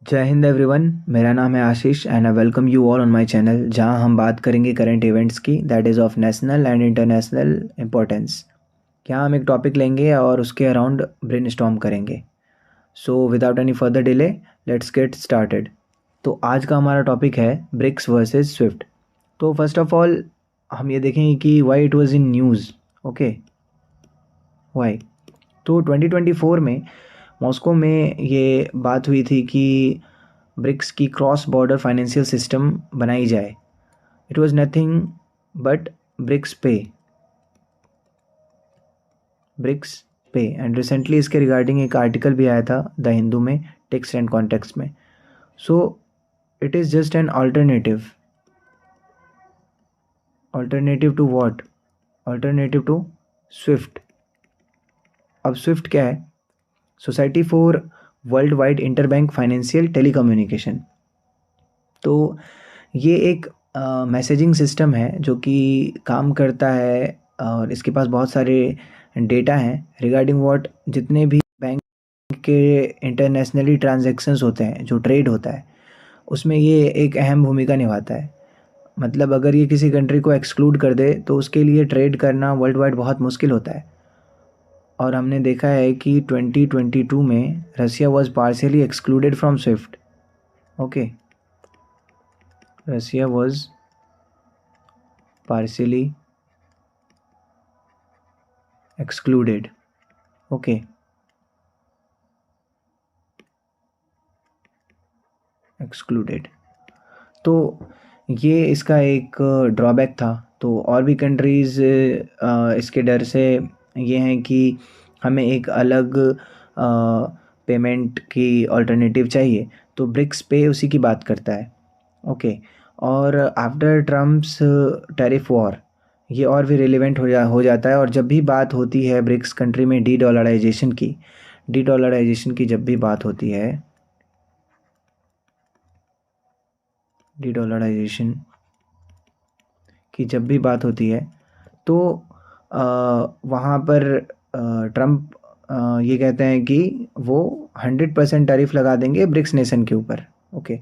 जय हिंद एवरीवन। मेरा नाम है Ashish and I welcome you all on my channel, जहां हम बात करेंगे करंट इवेंट्स की, that is of national and international importance. यहाँ हम एक टॉपिक लेंगे और उसके अराउंड ब्रेनस्टॉर्म करेंगे। So without any further delay, let's get started. तो आज का हमारा टॉपिक है ब्रिक्स वर्सेस स्विफ्ट। तो फर्स्ट ऑफ ऑल हम ये देखेंगे कि why it was in news. Okay, why. तो 2024 में मॉस्को में ये बात हुई थी कि ब्रिक्स की क्रॉस बॉर्डर फाइनेंशियल सिस्टम बनाई जाए। It was nothing but BRICS Pay, BRICS Pay. And recently इसके रिगार्डिंग एक आर्टिकल भी आया था द हिंदू में, टेक्स्ट एंड कॉन्टेक्स्ट में। So it is just an alternative. Alternative to what? Alternative to SWIFT. अब स्विफ्ट क्या है? Society for World Wide Interbank Financial Telecommunication. तो ये एक मैसेजिंग सिस्टम है जो कि काम करता है और इसके पास बहुत सारे डेटा हैं रिगार्डिंग व्हाट, जितने भी बैंक के इंटरनेशनली ट्रांजैक्शंस होते हैं, जो ट्रेड होता है, उसमें ये एक अहम भूमिका निभाता है। मतलब अगर ये किसी कंट्री को एक्सक्लूड कर दे तो उसके लिए ट्रेड करना वर्ल्ड वाइड बहुत मुश्किल होता है। और हमने देखा है कि 2022 में Russia was partially excluded from SWIFT. Okay, Russia was partially excluded. Okay, excluded। तो ये इसका एक ड्रॉबैक था। तो और भी कंट्रीज़ इसके डर से ये हैं कि हमें एक अलग पेमेंट की अल्टरनेटिव चाहिए, तो ब्रिक्स पे उसी की बात करता है। ओके, और आफ्टर ट्रम्प्स टैरिफ वॉर ये और भी रिलेवेंट हो जाता है। और जब भी बात होती है ब्रिक्स कंट्री में डी डॉलराइजेशन की जब भी बात होती है, डी डॉलराइजेशन की जब भी बात होती है, तो वहाँ पर ट्रम्प ये कहते हैं कि वो 100% टैरिफ लगा देंगे ब्रिक्स नेशन के ऊपर। ओके,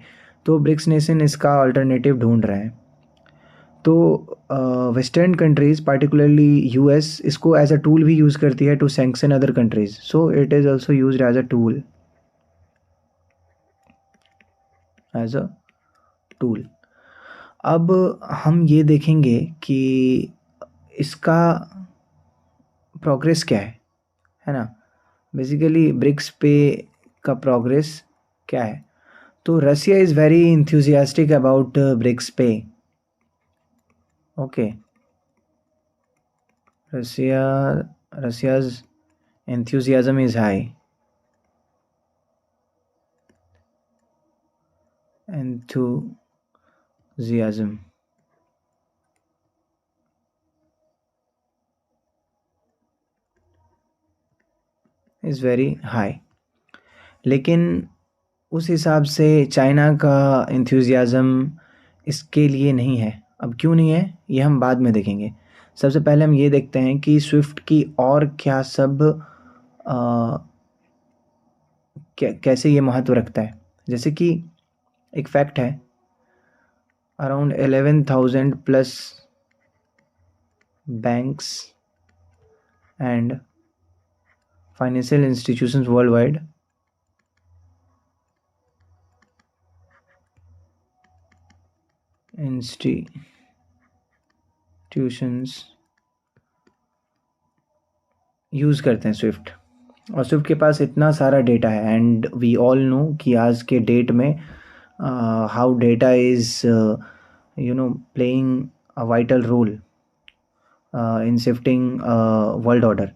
तो ब्रिक्स नेशन इसका अल्टरनेटिव ढूंढ रहे हैं। तो वेस्टर्न कंट्रीज़ पार्टिकुलरली यूएस इसको एज अ टूल भी यूज़ करती है to sanction other countries. So it is also use as a tool, as a tool. अब हम ये देखेंगे कि इसका प्रोग्रेस क्या है ना। बेसिकली ब्रिक्स पे का प्रोग्रेस क्या है? तो Russia is very enthusiastic about BRICS पे। Okay, Russia's enthusiasm is high. Enthusiasm is very high। लेकिन उस हिसाब से चाइना का enthusiasm इसके लिए नहीं है। अब क्यों नहीं है ये हम बाद में देखेंगे। सबसे पहले हम ये देखते हैं कि स्विफ्ट की और क्या सब कैसे ये महत्व रखता है। जैसे कि एक फैक्ट है, around 11,000 plus banks and financial institutions world wide institutions use करते हैं स्विफ्ट। और स्विफ्ट के पास इतना सारा डेटा है एंड वी ऑल नो कि आज के डेट में how data is playing a vital role in shifting world order.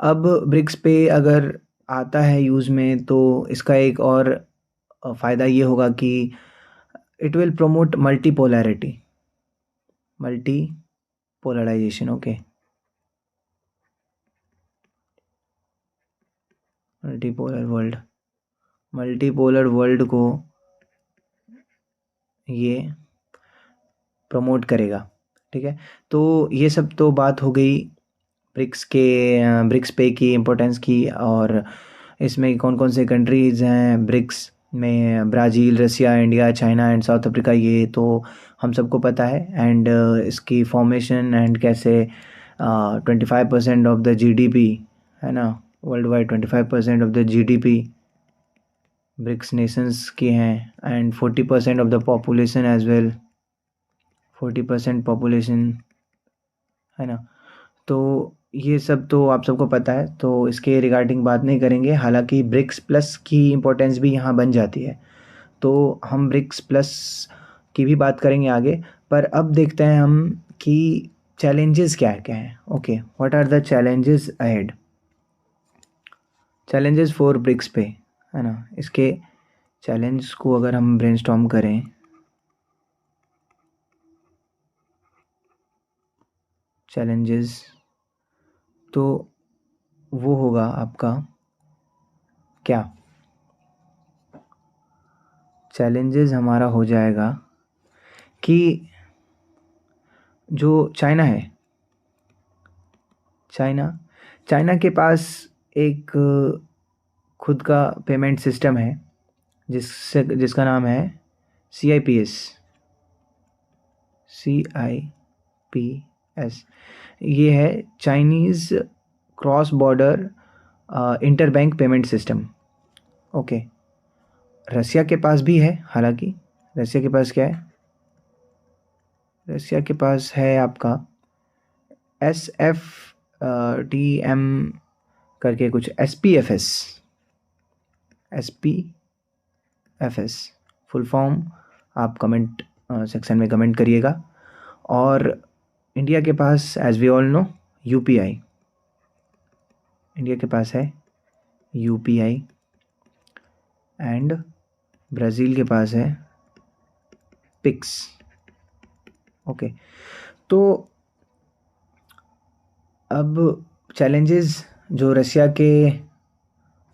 अब ब्रिक्स पे अगर आता है यूज़ में, तो इसका एक और फ़ायदा ये होगा कि it will promote multipolarization. Okay, multipolar world को ये प्रमोट करेगा। ठीक है, तो ये सब तो बात हो गई ब्रिक्स पे की इम्पोर्टेंस की। और इसमें कौन कौन से कंट्रीज़ हैं ब्रिक्स में, Brazil, Russia, India, China and South Africa, ये तो हम सबको पता है। एंड इसकी फॉर्मेशन एंड कैसे 25% ऑफ द जीडीपी, है ना, world wide 25% of the GDP BRICS nations की हैं, and 40% of the population as well, 40% population, है ना। तो ये सब तो आप सबको पता है, तो इसके रिगार्डिंग बात नहीं करेंगे। हालांकि ब्रिक्स प्लस की इम्पोर्टेंस भी यहाँ बन जाती है, तो हम ब्रिक्स प्लस की भी बात करेंगे आगे। पर अब देखते हैं हम कि चैलेंजेस क्या क्या हैं। Okay, what are the challenges ahead, challenges for BRICS Pay, है ना। इसके चैलेंज को अगर हम ब्रेनस्टॉर्म करें, चैलेंजेस, तो वो होगा आपका क्या, चैलेंजेस हमारा हो जाएगा कि जो चाइना है, चाइना चाइना के पास एक खुद का पेमेंट सिस्टम है जिसका नाम है CIPS, CIPS। ये है Chinese cross border interbank payment system. Okay, Russia के पास भी है। हालांकि रसिया के पास क्या है, रसिया के पास है आपका SFTM करके कुछ, SPFS फुल फॉर्म आप कमेंट सेक्शन में कमेंट करिएगा। और इंडिया के पास as we all know UPI, India के पास है UPI, एंड ब्राज़ील के पास है पिक्स। ओके, तो अब चैलेंजेस जो रसिया के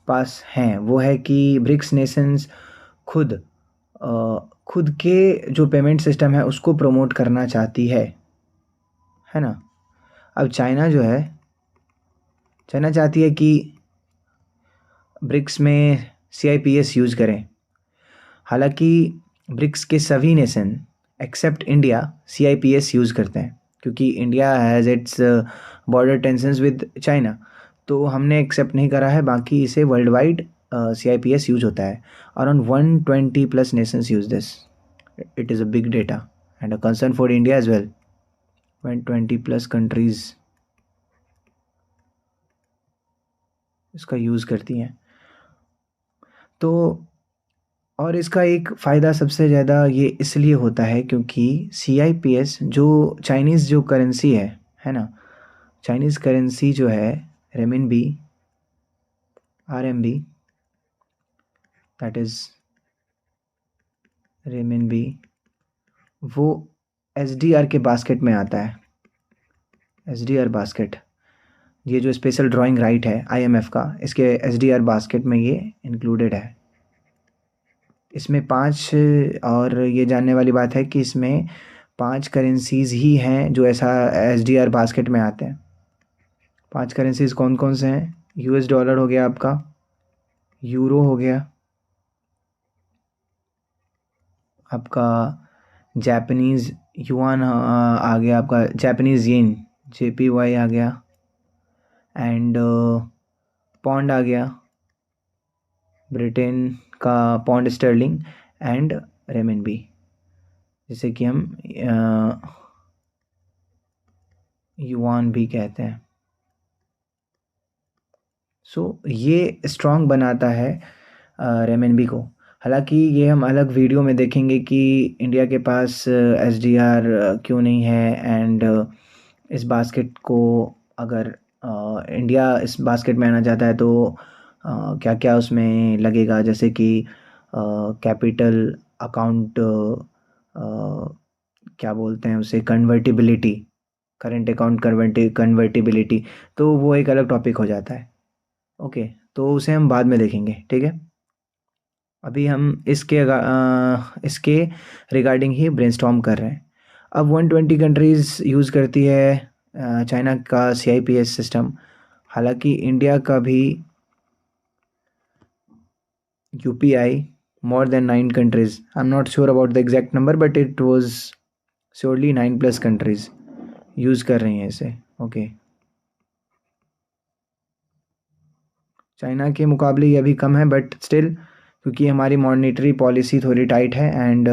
पास हैं वो है कि ब्रिक्स नेशंस खुद खुद के जो पेमेंट सिस्टम है उसको प्रमोट करना चाहती है ना। अब चाइना जो है, चाइना चाहती है कि ब्रिक्स में CIPS यूज़ करें। हालांकि ब्रिक्स के सभी nation except India CIPS use करते हैं, क्योंकि India has its border tensions with China, तो हमने एक्सेप्ट नहीं करा है। बाकी इसे वर्ल्ड वाइड CIPS यूज होता है। Around 120+ nations use this, it is a big data and a concern for India as well. 120+ countries इसका यूज़ करती हैं। तो और इसका एक फ़ायदा सबसे ज़्यादा ये इसलिए होता है क्योंकि CIPS जो चाइनीज़ जो करेंसी है ना, चाइनीज़ करेंसी जो है रेमिनबी, RMB, दैट इज़ रेमिनबी, वो SDR के बास्केट में आता है। SDR बास्केट, ये जो स्पेशल ड्राइंग राइट है IMF का, इसके SDR बास्केट में ये इंक्लूडेड है। इसमें 5, और ये जानने वाली बात है कि इसमें 5 करेंसीज़ ही हैं जो ऐसा SDR बास्केट में आते हैं। 5 करेंसीज़ कौन कौन से हैं? $, हो गया आपका, यूरो हो गया आपका, जापानीज़ युआन आ गया आपका, जापानीज़ येन JPY आ गया, एंड पौंड आ गया, ब्रिटेन का पौंड स्टर्लिंग, एंड रेमिनबी जिसे कि हम युआन भी कहते हैं। सो ये स्ट्रॉन्ग बनाता है रेमिनबी को। हालांकि ये हम अलग वीडियो में देखेंगे कि इंडिया के पास SDR क्यों नहीं है, एंड इस बास्केट को अगर इंडिया इस बास्केट में आना चाहता है तो क्या क्या उसमें लगेगा, जैसे कि कैपिटल अकाउंट, क्या बोलते हैं उसे, कन्वर्टिबिलिटी, करेंट अकाउंट कन्वर्टिबिलिटी, तो वो एक अलग टॉपिक हो जाता है। ओके, तो उसे हम बाद में देखेंगे, ठीक है। अभी हम इसके रिगार्डिंग ही ब्रेनस्टॉर्म कर रहे हैं। अब 120 कंट्रीज़ यूज़ करती है चाइना का CIPS सिस्टम। हालांकि इंडिया का भी UPI, more than 9 countries. I'm not sure about the exact number, but it was surely 9+ countries use कर रही हैं इसे. ओके. चाइना के मुकाबले ये अभी कम है, बट स्टिल क्योंकि हमारी मॉनेटरी पॉलिसी थोड़ी टाइट है and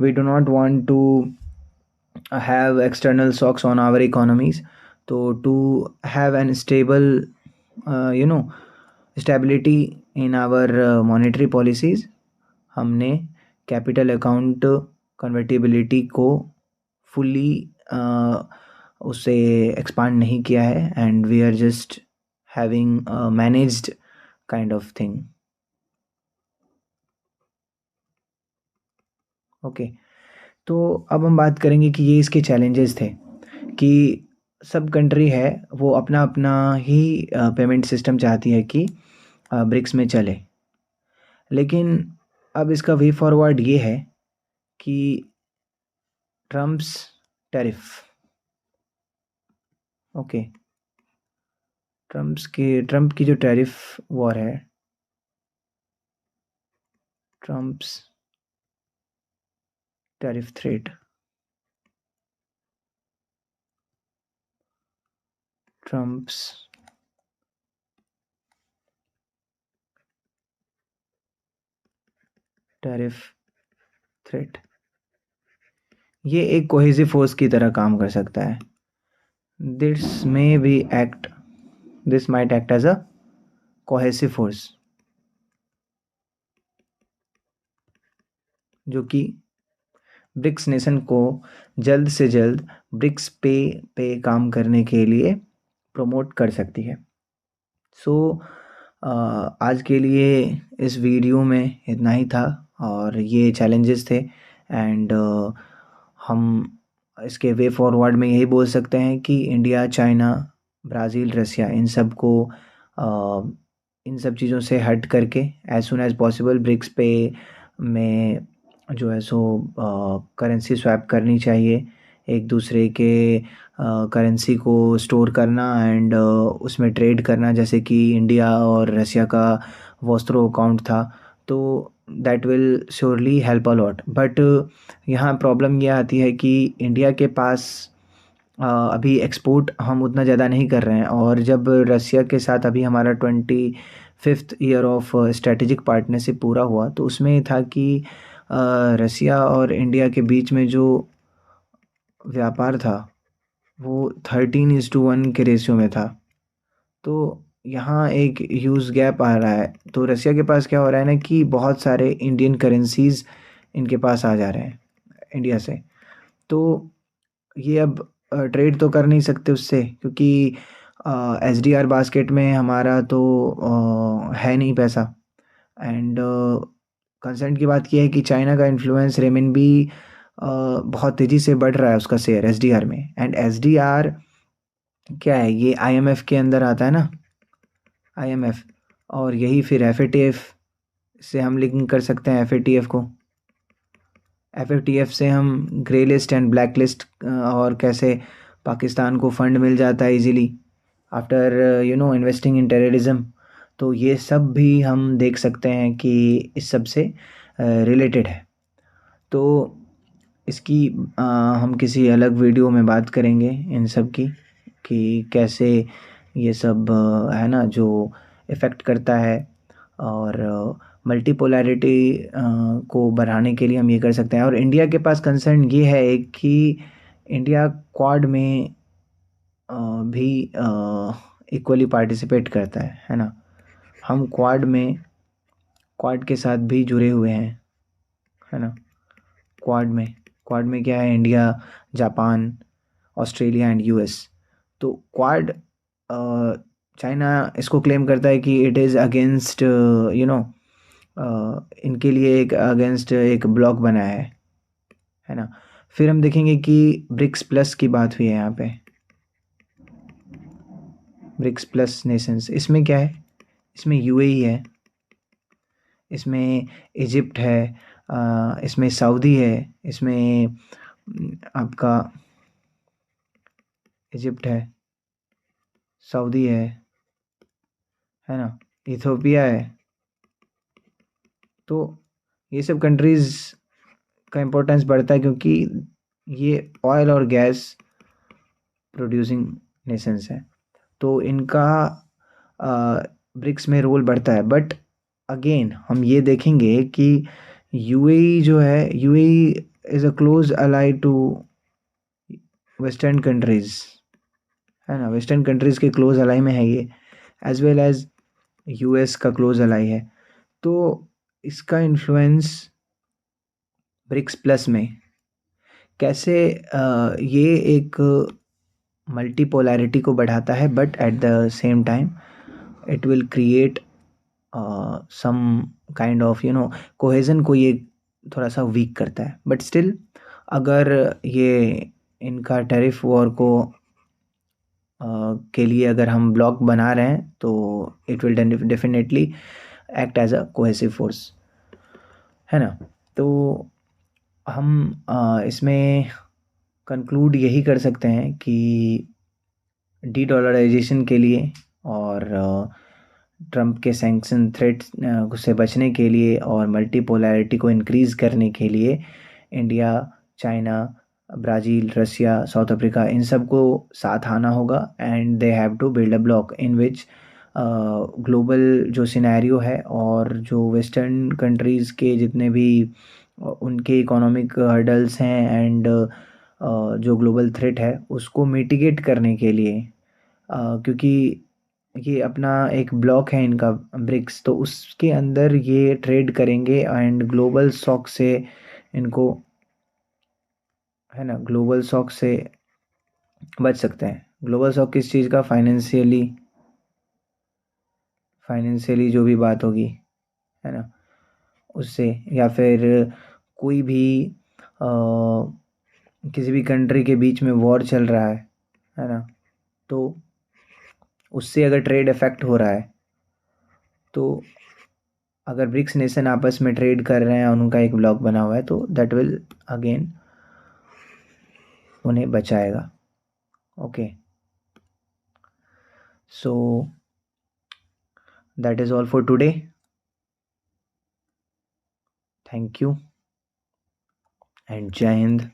we do not want to have external shocks on our economies. So to have an stable, you know, stability in our monetary policies, हमने कैपिटल अकाउंट कन्वर्टिबिलिटी को fully उसे expand नहीं किया है and we are just having managed kind of thing. Okay. तो अब हम बात करेंगे कि ये इसके चैलेंजेस थे कि सब कंट्री है वो अपना अपना ही पेमेंट सिस्टम चाहती है कि ब्रिक्स में चले. लेकिन अब इसका वे फॉरवर्ड ये है कि ट्रम्प्स टैरिफ. ओके. ट्रम्प की जो टैरिफ वॉर है, Trump's tariff threat, Trump's tariff threat, ये एक कोहेसिव फोर्स की तरह काम कर सकता है. This may be act this might act as a cohesive force जो कि ब्रिक्स नेशन को जल्द से जल्द ब्रिक्स पे काम करने के लिए प्रमोट कर सकती है. सो आज के लिए इस वीडियो में इतना ही था और ये चैलेंजेस थे एंड हम इसके वे फॉरवर्ड में यही बोल सकते हैं कि इंडिया, चाइना, ब्राज़ील, रसिया इन सब को इन सब चीज़ों से हट करके as soon as possible BRICS Pay में जो है सो करेंसी स्वैप करनी चाहिए. एक दूसरे के करेंसी को स्टोर करना एंड उसमें ट्रेड करना, जैसे कि इंडिया और रसिया का वॉस्ट्रो अकाउंट था. तो that will surely help a lot. But यहाँ प्रॉब्लम ये आती है कि इंडिया के पास अभी एक्सपोर्ट हम उतना ज़्यादा नहीं कर रहे हैं और जब रसिया के साथ अभी हमारा 25th year of strategic partnership पूरा हुआ तो उसमें ये था कि रसिया और इंडिया के बीच में जो व्यापार था वो 13:1 के रेशियो में था. तो यहाँ एक ह्यूज गैप आ रहा है. तो रसिया के पास क्या हो रहा है ना कि बहुत सारे इंडियन करेंसीज इनके पास आ जा रहे हैं इंडिया से. तो ये अब ट्रेड तो कर नहीं सकते उससे क्योंकि SDR बास्केट में हमारा तो है नहीं पैसा. एंड कंसर्न की बात यह है कि चाइना का इन्फ्लुएंस रेमिनबी बहुत तेज़ी से बढ़ रहा है उसका शेयर SDR में. एंड SDR क्या है, ये IMF के अंदर आता है ना, IMF. और यही फिर FATF से हम लिंक कर सकते हैं. FATF को, FATF से हम grey list and black list और कैसे पाकिस्तान को फंड मिल जाता है easily after investing in terrorism. तो ये सब भी हम देख सकते हैं कि इस सब से रिलेटेड है. तो इसकी हम किसी अलग वीडियो में बात करेंगे इन सब की कि कैसे ये सब है ना जो इफ़ेक्ट करता है. और मल्टीपोलैरिटी को बढ़ाने के लिए हम ये कर सकते हैं. और इंडिया के पास कंसर्न ये है एक कि इंडिया क्वाड में भी इक्वली पार्टिसिपेट करता है ना. हम क्वाड के साथ भी जुड़े हुए हैं, है ना. क्वाड में क्या है, India, Japan, Australia and US. तो क्वाड चाइना इसको क्लेम करता है कि इट इज़ अगेंस्ट इनके लिए एक अगेंस्ट एक ब्लॉक बना है ना. फिर हम देखेंगे कि ब्रिक्स प्लस की बात हुई है यहाँ पे. ब्रिक्स प्लस नेशंस, इसमें क्या है, इसमें UAE है, इसमें इजिप्ट है, इसमें सऊदी है, इसमें आपका इजिप्ट है, सऊदी है ना, इथोपिया है, तो ये सब कंट्रीज़ का इम्पोर्टेंस बढ़ता है क्योंकि ये ऑयल और गैस प्रोड्यूसिंग नेशंस हैं, तो इनका ब्रिक्स में रोल बढ़ता है। बट अगेन हम ये देखेंगे कि यूएई जो है, UAE is a close ally to western countries, है ना, वेस्टर्न कंट्रीज़ के क्लोज अलाई में है ये, एज वेल एज यूएस का क्लोज अलाई है। तो इसका इन्फ्लुएंस ब्रिक्स प्लस में कैसे ये एक मल्टीपोलैरिटी को बढ़ाता है, but at the same time it will create some kind of cohesion को ये थोड़ा सा वीक करता है। बट स्टिल अगर ये इनका टैरिफ वॉर को के लिए अगर हम ब्लॉक बना रहे हैं तो it will definitely act as a cohesive force, है ना। तो हम इसमें कंक्लूड यही कर सकते हैं कि डी डॉलराइजेशन के लिए और ट्रम्प के सैंक्शन थ्रेट से बचने के लिए और मल्टीपोलैरिटी को इंक्रीज़ करने के लिए India, China, Brazil, Russia, South Africa, इन सब को साथ आना होगा and they have to build a block in which global जो सिनेरियो है और जो वेस्टर्न कंट्रीज़ के जितने भी उनके इकोनॉमिक हर्डल्स हैं एंड जो ग्लोबल थ्रेट है उसको मिटिगेट करने के लिए, क्योंकि ये अपना एक ब्लॉक है इनका ब्रिक्स, तो उसके अंदर ये ट्रेड करेंगे एंड ग्लोबल शॉक से इनको, है ना, ग्लोबल शॉक से बच सकते हैं। ग्लोबल शॉक किस चीज़ का? फाइनेंशियली, फाइनेंशियली जो भी बात होगी, है ना, उससे, या फिर कोई भी अ, किसी भी कंट्री के बीच में वॉर चल रहा है ना, तो उससे अगर ट्रेड इफेक्ट हो रहा है तो अगर ब्रिक्स नेशन आपस में ट्रेड कर रहे हैं और उनका एक ब्लॉक बना हुआ है तो दैट विल अगेन उन्हें बचाएगा। Okay, so that is all for today. Thank you and जय हिंद।